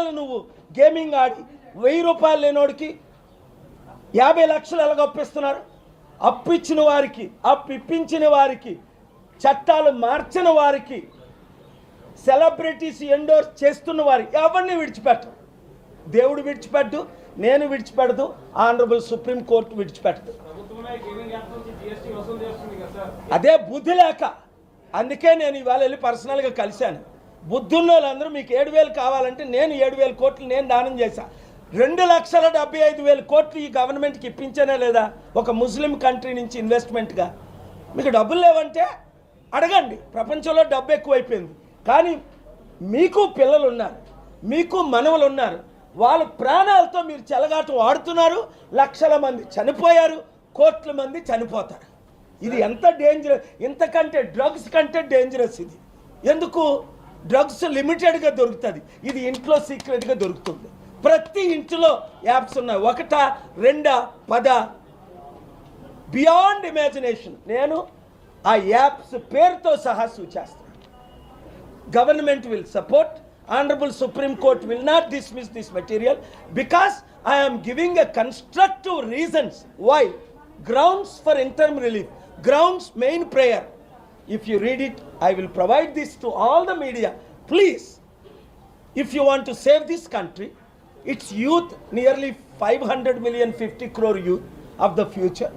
లక్షలు నువ్వు గేమింగ్ ఆడి 1000 రూపాయలు లేనోడికి 50 లక్షలు ఎలాగ అప్పిస్తున్నారు? అప్పిచ్చిన వారికి, అప్పిప్పించిన వారికి, చట్టాలు మార్చిన వారికి, సెలబ్రిటీస్ ఎండోర్స్ చేస్తున్న వారికి ఎవరిని విడిచిపెట్టరు. దేవుడు విడిచిపెట్టు, నేను విడిచిపెడదు, ఆనరబుల్ సుప్రీం కోర్టు విడిచిపెట్టదు. అదే బుద్ధి లేక, అందుకే నేను ఇవాళ వెళ్ళి పర్సనల్గా కలిశాను. బుద్ధున్న వాళ్ళందరూ మీకు 7,000 కావాలంటే నేను 7,000 కోట్లు నేను దానం చేశా. 2,75,000 కోట్లు ఈ గవర్నమెంట్కి ఇప్పించానే లేదా? ఒక ముస్లిం కంట్రీ నుంచి ఇన్వెస్ట్మెంట్గా. మీకు డబ్బులు లేవంటే అడగండి. ప్రపంచంలో డబ్బు ఎక్కువైపోయింది. కానీ మీకు పిల్లలు ఉన్నారు, మీకు మనవలు ఉన్నారు. వాళ్ళ ప్రాణాలతో మీరు చెలగాటం ఆడుతున్నారు. లక్షల మంది చనిపోయారు, కోట్ల మంది చనిపోతారు. ఇది ఎంత డేంజరస్! ఇంతకంటే డ్రగ్స్ కంటే డేంజరస్ ఇది. ఎందుకు? డ్రగ్స్ లిమిటెడ్గా దొరుకుతుంది, ఇది ఇంట్లో సీక్రెట్గా దొరుకుతుంది. ప్రతి ఇంట్లో యాప్స్ ఉన్నాయి. 1, 2, 10 బియాండ్ ఇమాజినేషన్. నేను ఆ యాప్స్ పేరుతో సహా సూచిస్తాను. Government will support. Honorable Supreme Court will not dismiss this material because I am giving a constructive reasons why. Grounds for interim relief, grounds main prayer. If you read it, I will provide this to all the media. Please, if you want to save this country, its youth, nearly 500 million, 50 crore youth of the future,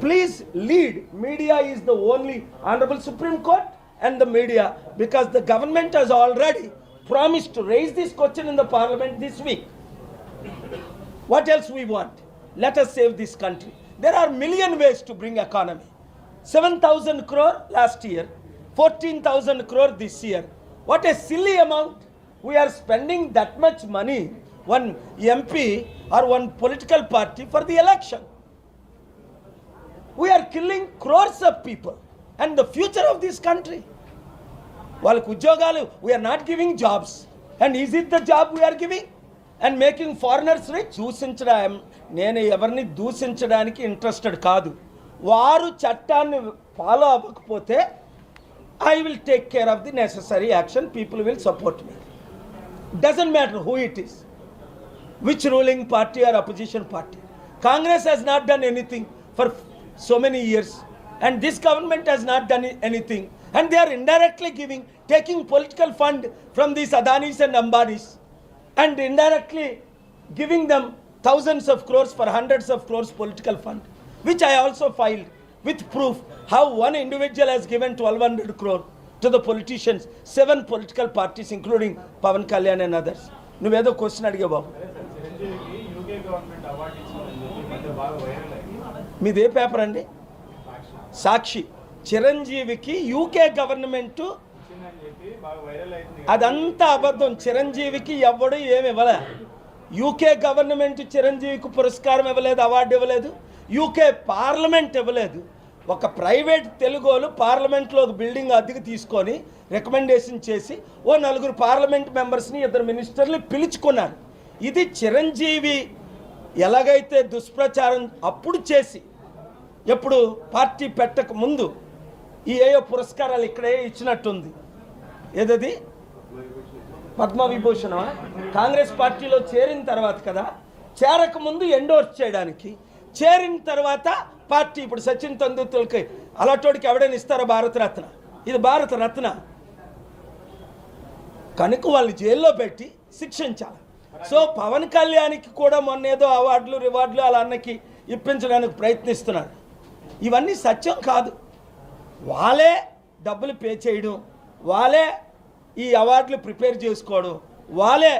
please lead. Media is the only, Honorable Supreme Court and the media, because the government has already promised to raise this question in the parliament this week. What else we want? Let us save this country. There are million ways to bring economy. 7,000 crore last year, 14,000 crore this year. What a silly amount. We are spending that much money, one MP or one political party, for the election. We are killing crores of people and the future of this country. వాళ్ళకు ఉద్యోగాలు, we're not giving jobs. And is it the job we're giving and making foreigners rich? దూషించడం, నేను ఎవరిని దూషించడానికి interested కాదు. వారు చట్టాన్ని follow అవ్వకపోతే I will take care of the necessary action. People will support me. Doesn't matter who it is, which ruling party or opposition party. Congress has not done anything for so many years, and this government has not done anything, and they are indirectly taking political fund from these Adanis and Ambanis and indirectly giving them thousands of crores for hundreds of crores political fund, which I also filed with proof how one individual has given 1,200 crore to the politicians, 7 political parties including Pavan Kalyan and others. నువ్వేదో question అడిగా బాబు. మీదే paper అండి? సాక్షి. చిరంజీవికి UK government, అదంతా అబద్ధం. చిరంజీవికి ఎవడు ఏమి ఇవ్వలే. యూకే గవర్నమెంట్ చిరంజీవికి పురస్కారం ఇవ్వలేదు, అవార్డు ఇవ్వలేదు. యూకే పార్లమెంట్ ఇవ్వలేదు. ఒక ప్రైవేట్ తెలుగోలు పార్లమెంట్లో ఒక బిల్డింగ్ అద్దెకు తీసుకొని రికమెండేషన్ చేసి 4 పార్లమెంట్ మెంబర్స్ని, 2 మినిస్టర్లు పిలుచుకున్నారు. ఇది చిరంజీవి ఎలాగైతే దుష్ప్రచారం అప్పుడు చేసి, ఎప్పుడు పార్టీ పెట్టక ముందు ఏయో పురస్కారాలు ఇక్కడే ఇచ్చినట్టుంది. ఏదది? పద్మవిభూషణ. కాంగ్రెస్ పార్టీలో చేరిన తర్వాత కదా, చేరకముందు ఎండోర్స్ చేయడానికి, చేరిన తర్వాత పార్టీ. ఇప్పుడు సచిన్ తెందుల్కర్కి అలాంటోడికి ఎవడైనా ఇస్తారా భారతరత్న? ఇది భారతరత్న కనుక వాళ్ళు జైల్లో పెట్టి శిక్షించాలి. సో పవన్ కళ్యాణ్కి కూడా మొన్న ఏదో అవార్డులు రివార్డులు అలా అన్నకి ఇప్పించడానికి ప్రయత్నిస్తున్నాడు. ఇవన్నీ సత్యం కాదు. వాళ్ళే డబ్బులు పే చేయడం, వాళ్ళే ఈ అవార్డులు ప్రిపేర్ చేసుకోవడం, వాళ్ళే.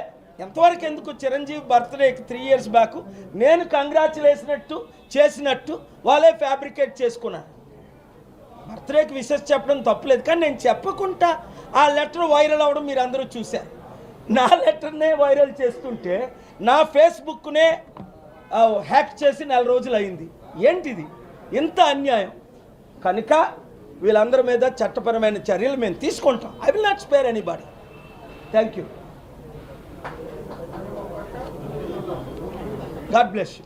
ఎంతవరకు ఎందుకు? చిరంజీవి బర్త్డేకి 3 years బ్యాక్ నేను కంగ్రాచులేసినట్టు చేసినట్టు వాళ్ళే ఫ్యాబ్రికేట్ చేసుకున్నాను. బర్త్డేకి విషెస్ చెప్పడం తప్పులేదు, కానీ నేను చెప్పకుండా ఆ లెటర్ వైరల్ అవ్వడం మీరు అందరూ చూశారు. నా లెటర్నే వైరల్ చేస్తుంటే నా ఫేస్బుక్నే హ్యాక్ చేసి 4 రోజులు అయింది. ఏంటిది? ఇంత అన్యాయం. కనుక వీళ్ళందరి మీద చట్టపరమైన చర్యలు మేము తీసుకుంటాం. I will not spare anybody. Thank you. God bless you.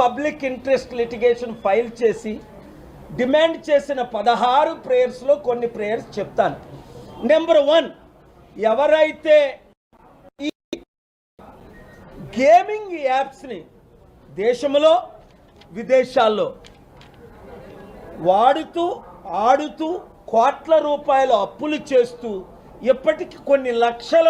Public interest litigation file చేసి డిమాండ్ చేసిన 16 ప్రేయర్స్లో కొన్ని ప్రేయర్స్ చెప్తాను. నెంబర్ 1, ఎవరైతే ఈ గేమింగ్ యాప్స్ని దేశంలో విదేశాల్లో వాడుతూ ఆడుతూ కోట్ల రూపాయలు అప్పులు చేస్తూ ఇప్పటికి కొన్ని లక్షల